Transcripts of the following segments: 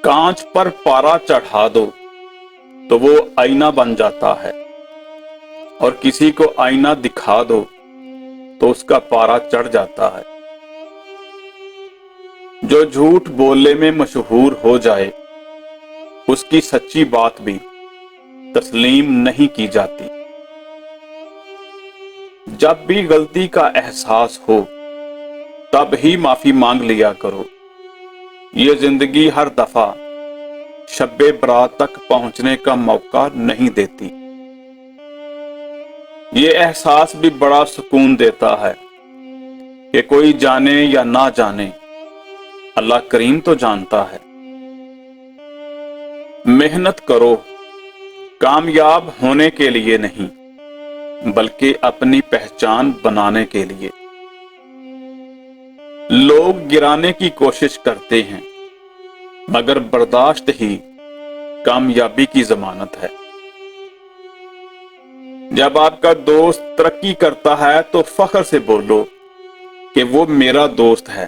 कांच पर पारा चढ़ा दो तो वो आईना बन जाता है, और किसी को आईना दिखा दो तो उसका पारा चढ़ जाता है। जो झूठ बोलने में मशहूर हो जाए उसकी सच्ची बात भी तस्लीम नहीं की जाती। जब भी गलती का एहसास हो तब ही माफी मांग लिया करो। ये जिंदगी हर दफा शब्बे बरात तक पहुंचने का मौका नहीं देती। ये एहसास भी बड़ा सुकून देता है कि कोई जाने या ना जाने, अल्लाह करीम तो जानता है। मेहनत करो, कामयाब होने के लिए नहीं बल्कि अपनी पहचान बनाने के लिए। लोग गिराने की कोशिश करते हैं मगर बर्दाश्त ही कामयाबी की जमानत है। जब आपका दोस्त तरक्की करता है तो फख्र से बोलो कि वो मेरा दोस्त है,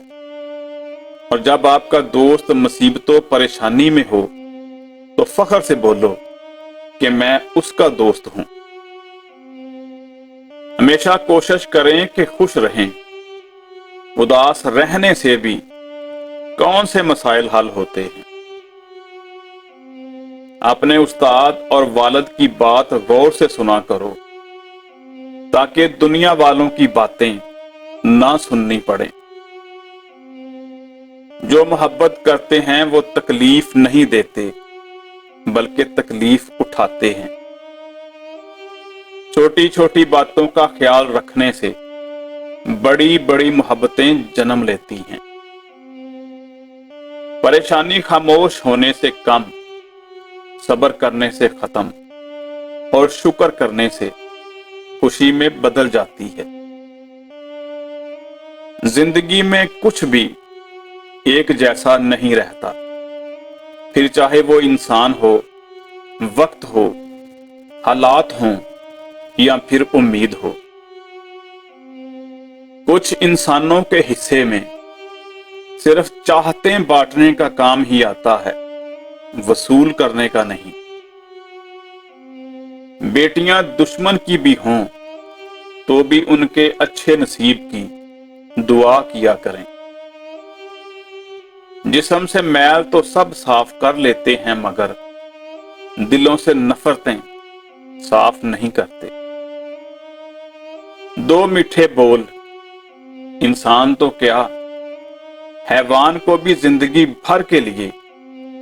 और जब आपका दोस्त मुसीबतों परेशानी में हो तो फख्र से बोलो कि मैं उसका दोस्त हूं। हमेशा कोशिश करें कि खुश रहें। उदास रहने से भी कौन से मसाइल हल होते हैं। अपने उस्ताद और वालिद की बात गौर से सुना करो ताकि दुनिया वालों की बातें ना सुननी पड़े। जो मोहब्बत करते हैं वो तकलीफ नहीं देते बल्कि तकलीफ उठाते हैं। छोटी छोटी बातों का ख्याल रखने से बड़ी बड़ी मोहब्बतें जन्म लेती हैं। परेशानी खामोश होने से कम, सब्र करने से खत्म और शुक्र करने से खुशी में बदल जाती है। जिंदगी में कुछ भी एक जैसा नहीं रहता, फिर चाहे वो इंसान हो, वक्त हो, हालात हों या फिर उम्मीद हो। कुछ इंसानों के हिस्से में सिर्फ चाहतें बांटने का काम ही आता है, वसूल करने का नहीं। बेटियां दुश्मन की भी हों तो भी उनके अच्छे नसीब की दुआ किया करें। जिस्म से मैल तो सब साफ कर लेते हैं मगर दिलों से नफरतें साफ नहीं करते। दो मीठे बोल इंसान तो क्या, हैवान को भी जिंदगी भर के लिए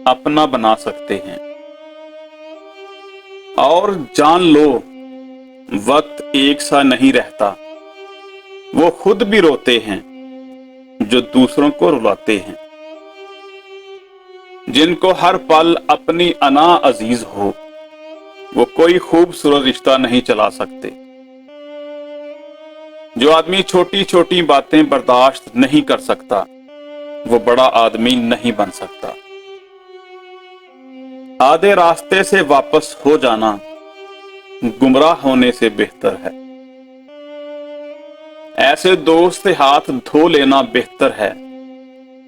अपना बना सकते हैं। और जान लो, वक्त एक सा नहीं रहता। वो खुद भी रोते हैं जो दूसरों को रुलाते हैं। जिनको हर पल अपनी अना अजीज हो वो कोई खूबसूरत रिश्ता नहीं चला सकते। जो आदमी छोटी छोटी बातें बर्दाश्त नहीं कर सकता वो बड़ा आदमी नहीं बन सकता। आधे रास्ते से वापस हो जाना गुमराह होने से बेहतर है। ऐसे दोस्त से हाथ धो लेना बेहतर है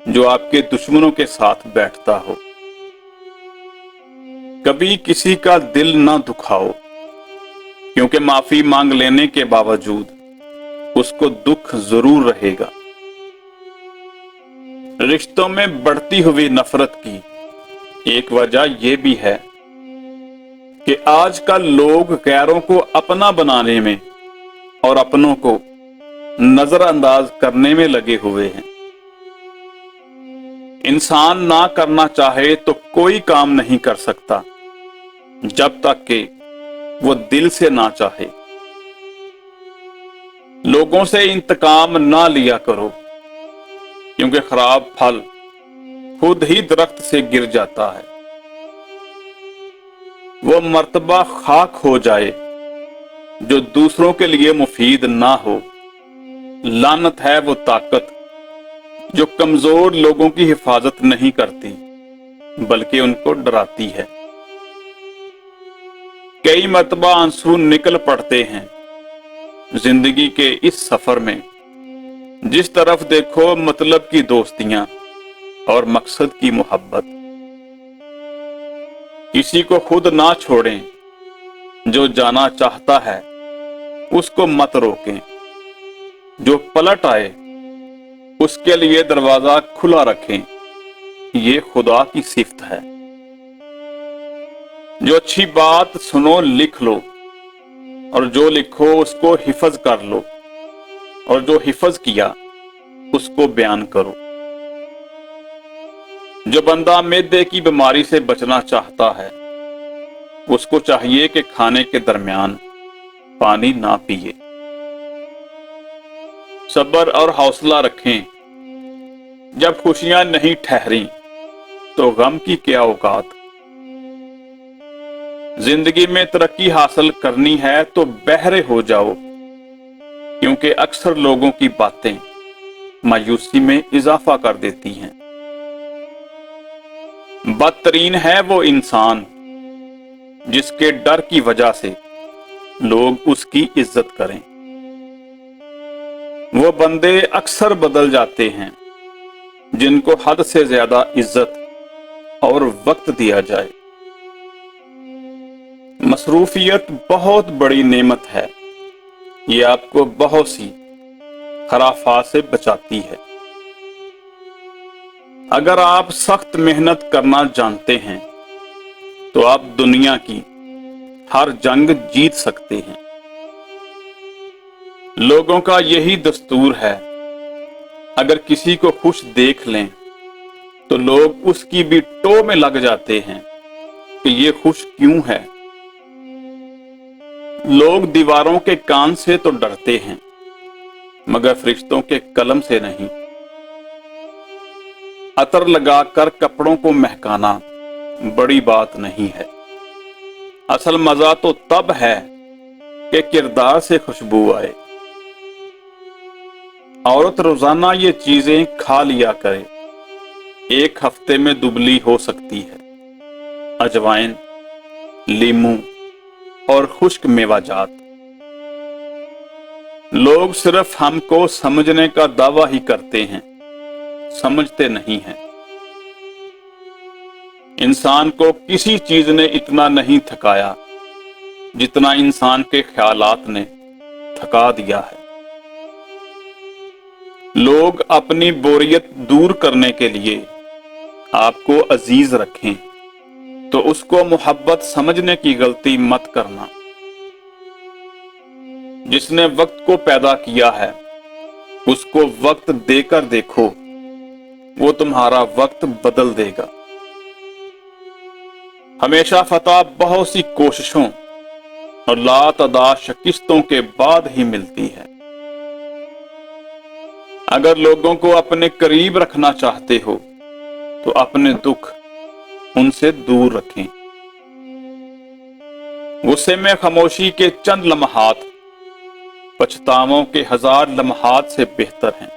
जो आपके दुश्मनों के साथ बैठता हो। कभी किसी का दिल ना दुखाओ, क्योंकि माफी मांग लेने के बावजूद उसको दुख जरूर रहेगा। रिश्तों में बढ़ती हुई नफरत की एक वजह यह भी है कि आजकल लोग गैरों को अपना बनाने में और अपनों को नजरअंदाज करने में लगे हुए हैं। इंसान ना करना चाहे तो कोई काम नहीं कर सकता जब तक कि वो दिल से ना चाहे। लोगों से इंतकाम ना लिया करो, क्योंकि खराब फल खुद ही दरख्त से गिर जाता है। वो मर्तबा खाक हो जाए जो दूसरों के लिए मुफीद ना हो। लानत है वो ताकत जो कमजोर लोगों की हिफाजत नहीं करती बल्कि उनको डराती है। कई मर्तबा आंसू निकल पड़ते हैं जिंदगी के इस सफर में। जिस तरफ देखो मतलब की दोस्तियां और मकसद की मोहब्बत। किसी को खुद ना छोड़ें, जो जाना चाहता है उसको मत रोकें, जो पलट आए उसके लिए दरवाजा खुला रखें, ये खुदा की सिफ्त है। जो अच्छी बात सुनो लिख लो, और जो लिखो उसको हिफज कर लो, और जो हिफज किया उसको बयान करो। जो बंदा मैदे की बीमारी से बचना चाहता है उसको चाहिए कि खाने के दरमियान पानी ना पिए। सब्र और हौसला रखें, जब खुशियां नहीं ठहरी तो गम की क्या औकात। जिंदगी में तरक्की हासिल करनी है तो बहरे हो जाओ, क्योंकि अक्सर लोगों की बातें मायूसी में इजाफा कर देती हैं। बदतरीन है वो इंसान जिसके डर की वजह से लोग उसकी इज्जत करें। वो बंदे अक्सर बदल जाते हैं जिनको हद से ज्यादा इज्जत और वक्त दिया जाए। मसरूफियत बहुत बड़ी नेमत है, ये आपको बहुत सी खराफात से बचाती है। अगर आप सख्त मेहनत करना जानते हैं तो आप दुनिया की हर जंग जीत सकते हैं। लोगों का यही दस्तूर है, अगर किसी को खुश देख लें तो लोग उसकी भी टो में लग जाते हैं कि ये खुश क्यों है। लोग दीवारों के कान से तो डरते हैं मगर फरिश्तों के कलम से नहीं। अतर लगाकर कपड़ों को महकाना बड़ी बात नहीं है, असल मजा तो तब है कि किरदार से खुशबू आए। औरत रोजाना ये चीजें खा लिया करे, एक हफ्ते में दुबली हो सकती है। अजवाइन, लीमू और खुश्क मेवाजात। लोग सिर्फ हमको समझने का दावा ही करते हैं, समझते नहीं हैं। इंसान को किसी चीज ने इतना नहीं थकाया जितना इंसान के ख्यालात ने थका दिया है। लोग अपनी बोरियत दूर करने के लिए आपको अजीज रखें तो उसको मोहब्बत समझने की गलती मत करना। जिसने वक्त को पैदा किया है उसको वक्त देकर देखो, वो तुम्हारा वक्त बदल देगा। हमेशा फतह बहुत सी कोशिशों और लातदा शिकस्तों के बाद ही मिलती है। अगर लोगों को अपने करीब रखना चाहते हो तो अपने दुख उनसे दूर रखें। गुस्से में खामोशी के चंद लम्हात पछतावों के 1000 लम्हात से बेहतर हैं।